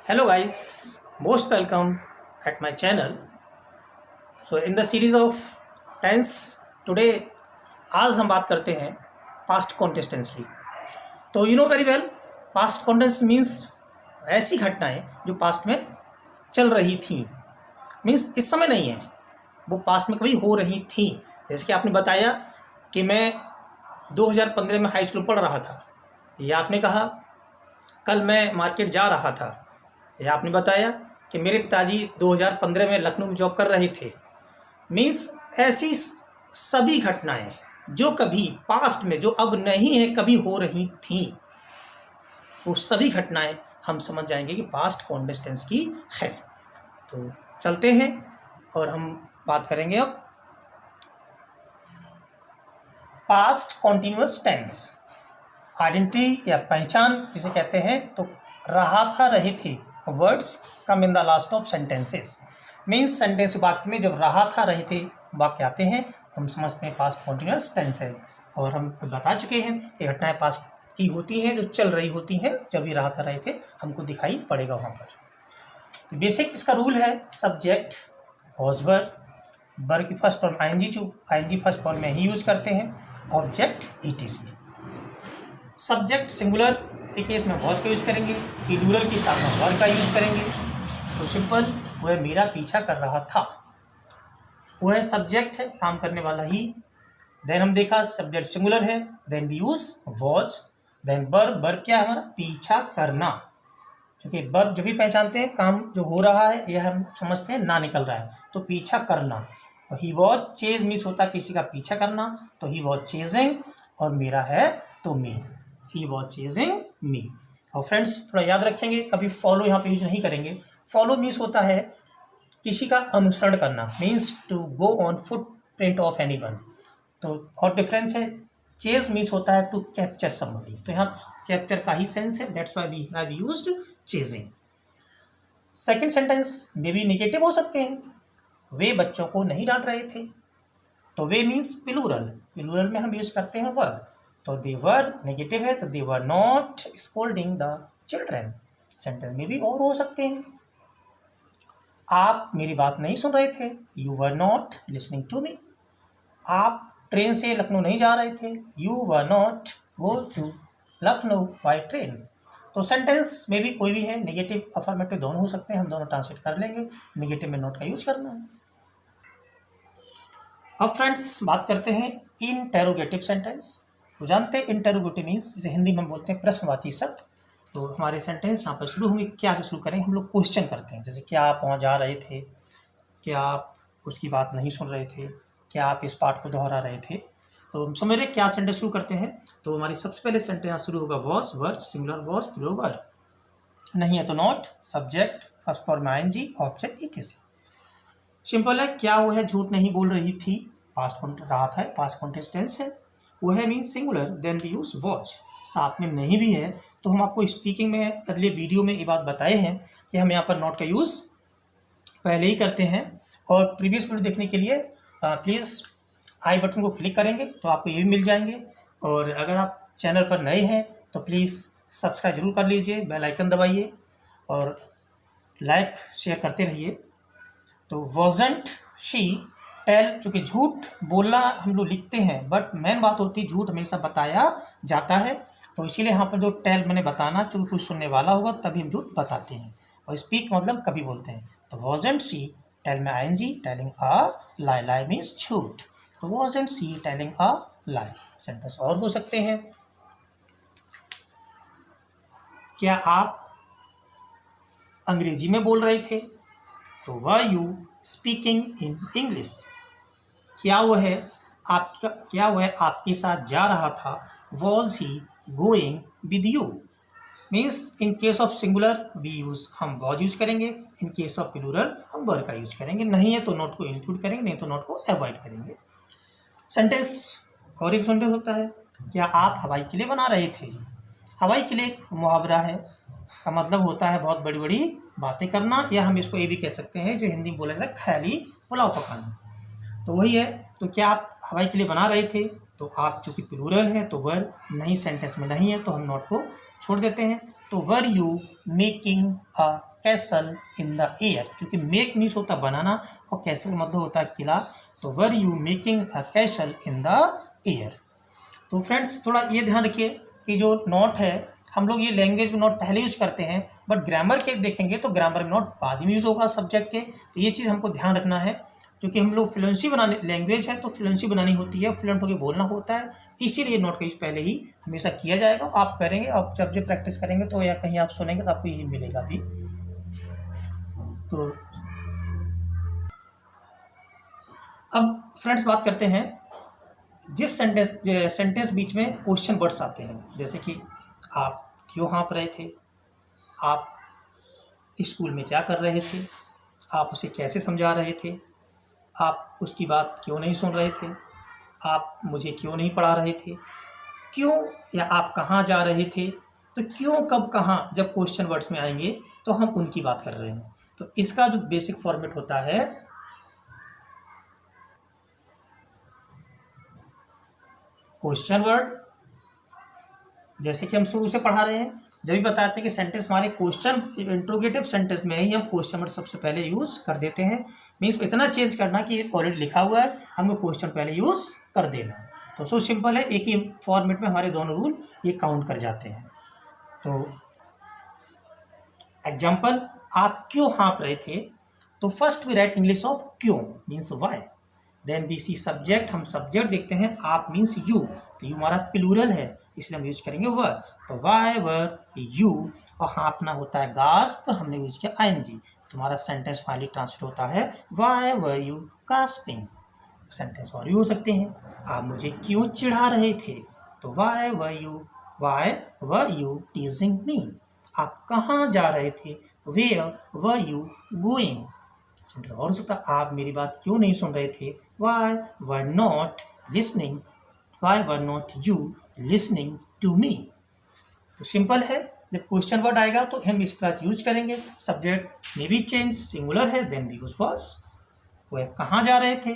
Hello guys, most welcome at my channel. So in the series of tense today आज हम बात करते हैं पास्ट कॉन्टेस्टेंसली। तो you know very well past contains means ऐसी घटनाएं जो पास्ट में चल रही थी, मीन्स इस समय नहीं है, वो पास्ट में कभी हो रही थी। जैसे कि आपने बताया कि मैं 2015 में हाई स्कूल पढ़ रहा था, या आपने कहा कल मैं मार्केट जा रहा था, या आपने बताया कि मेरे पिताजी 2015 में लखनऊ में जॉब कर रहे थे। मीन्स ऐसी सभी घटनाएं जो कभी पास्ट में, जो अब नहीं है, कभी हो रही थी, वो सभी घटनाएं हम समझ जाएंगे कि पास्ट कॉन्टेस्ट की है। तो चलते हैं और हम बात करेंगे अब पास्ट कॉन्टिन्यूअस टेंस। आइडेंटिटी या पहचान जिसे कहते हैं, तो रहा था, रहे थे words come in the last of sentences. Means sentence वाक्य में जब रहा था, रहे थे वाक्य आते हैं तो हम समझते हैं पास्ट कॉन्टिन्यूअस टेंस है। और हम बता चुके हैं कि घटनाएं पास्ट की होती हैं, जो चल रही होती हैं, जब भी रहा था, रहे थे हमको दिखाई पड़ेगा वहाँ पर। तो बेसिक इसका रूल है सब्जेक्ट वॉज वर्ब की first form ING first form में ही यूज करते हैं, ऑब्जेक्ट ईटीसी। सब्जेक्ट सिंगुलर के केस में वॉज का यूज करेंगे, प्लूरल के साथ में वर का यूज करेंगे। तो सिंपल, वह मेरा पीछा कर रहा था, वह सब्जेक्ट है, काम करने वाला ही। देन हम देखा सब्जेक्ट सिंगुलर है, then we use was. Then verb क्या है हमारा, पीछा करना। क्योंकि वर्ब जब भी पहचानते हैं काम जो हो रहा है, यह हम समझते हैं ना निकल रहा है, तो पीछा करना। ही वॉज चेज मिस होता किसी का पीछा करना, तो ही वॉज चेजिंग, और मेरा है तो मी, ही वॉज चेजिंग मी। और फ्रेंड्स थोड़ा याद रखेंगे, कभी फॉलो यहाँ पे यूज नहीं करेंगे। फॉलो मीन्स होता है किसी का अनुसरण करना, means to go on foot print of anyone. तो और डिफरेंस है, चेज मीन्स होता है टू कैप्चर समबडी, तो यहाँ कैप्चर का ही सेंस है, that's why we have used chasing. Second sentence में भी निगेटिव हो सकते हैं, वे बच्चों को नहीं डांट रहे थे, तो वे मीन्स प्लूरल में हम यूज करते हैं वर। तो दे वर नेगेटिव है, तो they were not scolding the children. Sentence में भी और हो सकते हैं, आप मेरी बात नहीं सुन रहे थे, you were not listening to me. आप ट्रेन से लखनऊ नहीं जा रहे थे, you were not go to Lucknow by train. तो सेंटेंस में भी कोई भी है, नेगेटिव अफर्मेटिव दोनों हो सकते हैं, हम दोनों ट्रांसलेट कर लेंगे। नेगेटिव में नॉट का यूज करना है। अब फ्रेंड्स बात करते हैं इंटेरोगेटिव सेंटेंस। तो जानते हैं इंटेरोगेटिव मीन्स, जिसे हिंदी में बोलते हैं प्रश्नवाची शब्द। तो हमारे सेंटेंस यहाँ पर शुरू होंगे, क्या से शुरू करेंगे, हम लोग क्वेश्चन करते हैं। जैसे क्या आप वहाँ जा रहे थे, क्या आप उसकी बात नहीं सुन रहे थे, क्या आप इस पाठ को दोहरा रहे थे। तो हम समझ रहे क्या सेंटेंस शुरू करते हैं। तो हमारी सबसे पहले सेंटेंस शुरू होगा was verb, singular was, plural verb, नहीं है तो not, subject first form ING, object ETC. Simple है, क्या वो है झूठ नहीं बोल रही थी, पास्ट रहा था, पास्ट कॉन्टेस्ट टेंस है, वो है mean singular, then we use was. साथ में नहीं भी है तो हम आपको स्पीकिंग में अगले वीडियो में ये बात बताए हैं कि हम यहाँ पर नॉट का यूज़ पहले ही करते हैं। और प्रीवियस वीडियो देखने के लिए प्लीज़ आई बटन को क्लिक करेंगे तो आपको ये भी मिल जाएंगे। और अगर आप चैनल पर नए हैं तो प्लीज़ सब्सक्राइब जरूर कर लीजिए, बेल आइकन दबाइए और लाइक शेयर करते रहिए। तो वॉजंट शी टेल, चूँकि झूठ बोलना हम लोग लिखते हैं, बट मेन बात होती है झूठ हमेशा बताया जाता है, तो इसीलिए यहाँ पर जो टेल मैंने बताना, चूँकि कुछ सुनने वाला होगा तभी हम झूठ बताते हैं। और स्पीक मतलब कभी बोलते हैं। तो वॉजंट सी टेल में ING, telling a lie, lie means झूठ। तो wasn't she telling a lie. Sentence और हो सकते हैं, क्या आप अंग्रेजी में बोल रहे थे, तो were you speaking in English. क्या वह आपके साथ जा रहा था, was he going with you. Means in case of singular we use हम वॉज यूज करेंगे, इन केस ऑफ प्लूरल हम वर का यूज करेंगे, नहीं है तो नॉट को इंक्लूड करेंगे, नहीं तो नॉट को अवॉइड करेंगे। सेंटेंस और एक सेंटेंस होता है, क्या आप हवाई किले बना रहे थे। हवाई किले एक मुहावरा है, का मतलब होता है बहुत बड़ी बड़ी बातें करना, या हम इसको ये भी कह सकते हैं जो हिंदी में बोला जाता है ख्याली पुलाव पकाना। तो वही है, तो क्या आप हवाई किले बना रहे थे, तो आप चूँकि प्लूरल है तो वर, नहीं सेंटेंस में नहीं है तो हम नॉट को छोड़ देते हैं। तो तो were you making a castle in the air, क्योंकि मेक मीन्स होता है बनाना और कैसल मतलब होता है किला, तो were you making a castle in the air. तो फ्रेंड्स थोड़ा ये ध्यान रखिए कि जो नोट है हम लोग ये लैंग्वेज में नोट पहले यूज़ करते हैं, बट ग्रामर के देखेंगे तो ग्रामर में नोट बाद में यूज़ होगा सब्जेक्ट के। तो ये चीज़ हमको ध्यान रखना है, क्योंकि हम लोग फ्लुएंसी बनाने, लैंग्वेज है तो फ्लुएंसी बनानी होती है, फ्लुएंट होकर बोलना होता है, इसीलिए नोट का यूज़ पहले ही हमेशा किया जाएगा। आप करेंगे, आप जब जब प्रैक्टिस करेंगे तो या कहीं आप सुनेंगे तो आपको यही मिलेगा भी। तो अब फ्रेंड्स बात करते हैं जिस सेंटेंस बीच में क्वेश्चन वर्ड्स आते हैं, जैसे कि आप क्यों हाँफ रहे थे, आप स्कूल में क्या कर रहे थे, आप उसे कैसे समझा रहे थे, आप उसकी बात क्यों नहीं सुन रहे थे, आप मुझे क्यों नहीं पढ़ा रहे थे, क्यों या आप कहाँ जा रहे थे। तो क्यों, कब, कहाँ जब क्वेश्चन वर्ड्स में आएंगे तो हम उनकी बात कर रहे हैं। तो इसका जो बेसिक फॉर्मेट होता है, क्वेश्चन वर्ड, जैसे कि हम शुरू से पढ़ा रहे हैं, जब भी बताते हैं कि सेंटेंस हमारे क्वेश्चन इंट्रोगेटिव सेंटेंस में ही हम क्वेश्चन वर्ड सबसे पहले यूज़ कर देते हैं। मीन्स इतना चेंज करना कि ऑलरेडी लिखा हुआ है, हमको क्वेश्चन पहले यूज़ कर देना। तो सो सिंपल है, एक ही फॉर्मेट में हमारे दोनों रूल ये काउंट कर जाते हैं। तो एग्जाम्पल, आप क्यों हाँफ रहे थे, तो first we write English of क्यों means why, then we see subject, हम सब्जेक्ट देखते हैं, आप मीन्स यू, तो यू हमारा प्लूरल है इसलिए हम यूज करेंगे वर, तो वाई वर यू, और हाँफना होता है गास्प, हमने यूज किया आईएनजी, तुम्हारा सेंटेंस फाइनली ट्रांसलेट होता है why were you gasping. Sentence और भी हो सकते हैं, आप मुझे क्यों चिढ़ा रहे थे, तो वाई वर यू टीजिंग मी, आप कहाँ जा रहे थे, where were you going. Sentence और हो सकता है, आप मेरी बात क्यों नहीं सुन रहे थे, why were not listening, why were not you listening to me. तो सिंपल है, जब क्वेश्चन वर्ड आएगा तो हम इस पर यूज करेंगे, सब्जेक्ट में भी चेंज, सिंगुलर है देन वी यूज वाज। वह कहाँ जा रहे थे,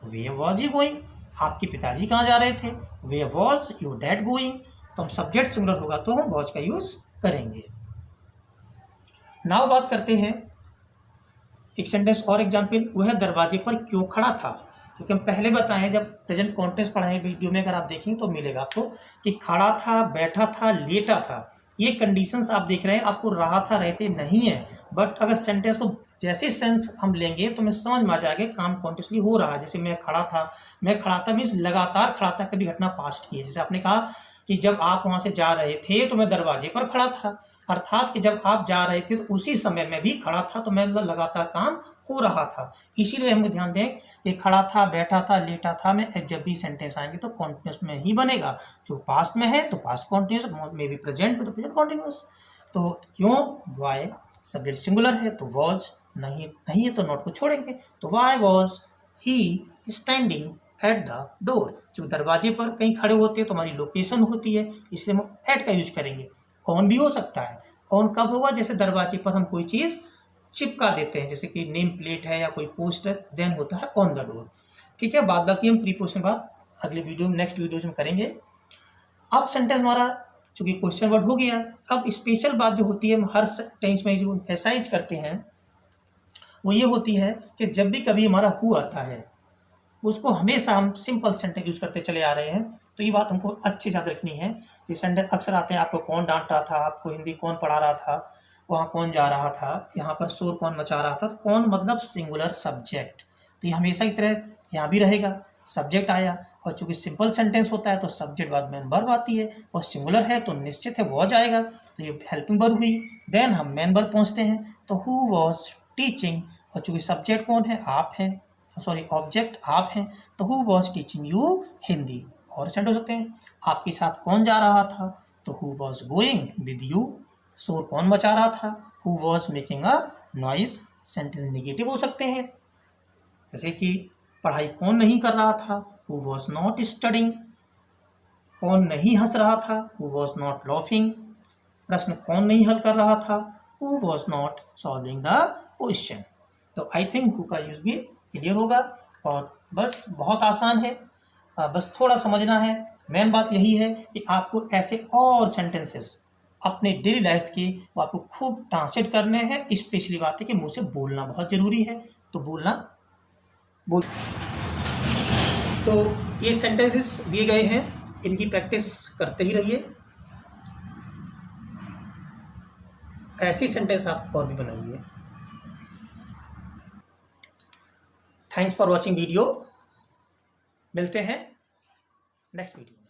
वेयर वाज यू गोइंग, आपके पिताजी कहाँ जा रहे थे, where was your dad going, तो हम सब्जेक्ट सिंगुलर होगा तो हम वाज का यूज करेंगे। नाउ बात करते हैं एक सेंटेंस और एग्जाम्पल, वह दरवाजे पर क्यों खड़ा था, क्योंकि हम पहले बताएं जब प्रेजेंट कॉन्टेंस पढ़ाएं वीडियो में, अगर आप देखेंगे तो मिलेगा आपको कि खड़ा था, बैठा था, लेटा था, ये कंडीशंस आप देख रहे हैं, आपको रहा था रहते नहीं है, बट अगर सेंटेंस को जैसे सेंस हम लेंगे तो हमें समझ में आ जाएगा काम कॉन्टिन्यूसली हो रहा है। जैसे मैं खड़ा था मीन्स लगातार खड़ा था, कभी घटना पास्ट की है। जैसे आपने कहा कि जब आप वहाँ से जा रहे थे तो मैं दरवाजे पर खड़ा था, अर्थात कि जब आप जा रहे थे तो उसी समय मैं भी खड़ा था, तो मैं लगातार काम हो रहा था। इसीलिए हम ध्यान दें कि खड़ा था, बैठा था, लेटा था में जब भी सेंटेंस आएंगे तो कॉन्टिन्यूस में ही बनेगा। जो पास्ट में है तो पास्ट कॉन्टिन्यूस, में भी प्रेजेंट में तो प्रेजेंट कॉन्टिन्यूस। तो क्यों, वाई, सब्जेक्ट सिंगुलर है तो वॉज, नहीं है तो नॉट को छोड़ेंगे, तो why was he standing at the door, जो दरवाजे पर कहीं खड़े होते हैं तो हमारी लोकेशन होती है, इसलिए हम एट का यूज करेंगे। ऑन भी हो सकता है, ऑन कब होगा, जैसे दरवाजे पर हम कोई चीज़ चिपका देते हैं, जैसे कि नेम प्लेट है या कोई पोस्टर, देन होता है ऑन द डोर। ठीक है, बाद बाकी हम प्रीपोजिशन बात अगले वीडियो में, नेक्स्ट वीडियो में करेंगे। अब सेंटेंस हमारा चूंकि क्वेश्चन वर्ड हो गया, अब स्पेशल बात जो होती है हम हर टेंस में जो एम्फेसाइज करते हैं वो ये होती है कि जब भी कभी हमारा हु आता है उसको हमेशा हम सिंपल सेंटेंस यूज करते चले आ रहे हैं। तो ये बात हमको अच्छे से याद रखनी है। ये सेंटेंस अक्सर आते हैं, आपको कौन डांट रहा था, आपको हिंदी कौन पढ़ा रहा था, वहाँ कौन जा रहा था, यहाँ पर शोर कौन मचा रहा था। तो कौन मतलब सिंगुलर सब्जेक्ट, तो ये हमेशा की तरह यहाँ भी रहेगा, सब्जेक्ट आया, और चूंकि सिंपल सेंटेंस होता है तो सब्जेक्ट बाद मेन वर्ब आती है, और सिंगुलर है तो निश्चित है वॉज आएगा, तो ये हेल्पिंग वर्ब हुई। देन हम मेन वर्ब पहुँचते हैं, तो हु वॉज टीचिंग, और चूंकि सब्जेक्ट कौन है, आप हैं, सॉरी ऑब्जेक्ट आप हैं, तो who was teaching you Hindi. और सेंटेंस हो सकते हैं, आपके साथ कौन जा रहा था, तो who was going with you, शोर कौन मचा रहा था, who was making a noise. Sentence negative हो सकते हैं, जैसे कि पढ़ाई कौन नहीं कर रहा था, हु वॉज नॉट स्टडिंग, कौन नहीं हंस रहा था, हु वॉज नॉट लॉफिंग, प्रश्न कौन नहीं हल कर रहा था, who was not solving the question. तो आई थिंक हु का यूज भी क्लियर होगा, और बस बहुत आसान है, बस थोड़ा समझना है। मेन बात यही है कि आपको ऐसे और सेंटेंसेस अपने डेली लाइफ की वो आपको खूब ट्रांसलेट करने हैं। स्पेशली बात है कि मुंह से बोलना बहुत ज़रूरी है, तो बोल तो ये सेंटेंसेस दिए गए हैं, इनकी प्रैक्टिस करते ही रहिए। ऐसी सेंटेंस आप और भी बनाइए। Thanks for watching video. मिलते हैं नेक्स्ट वीडियो में।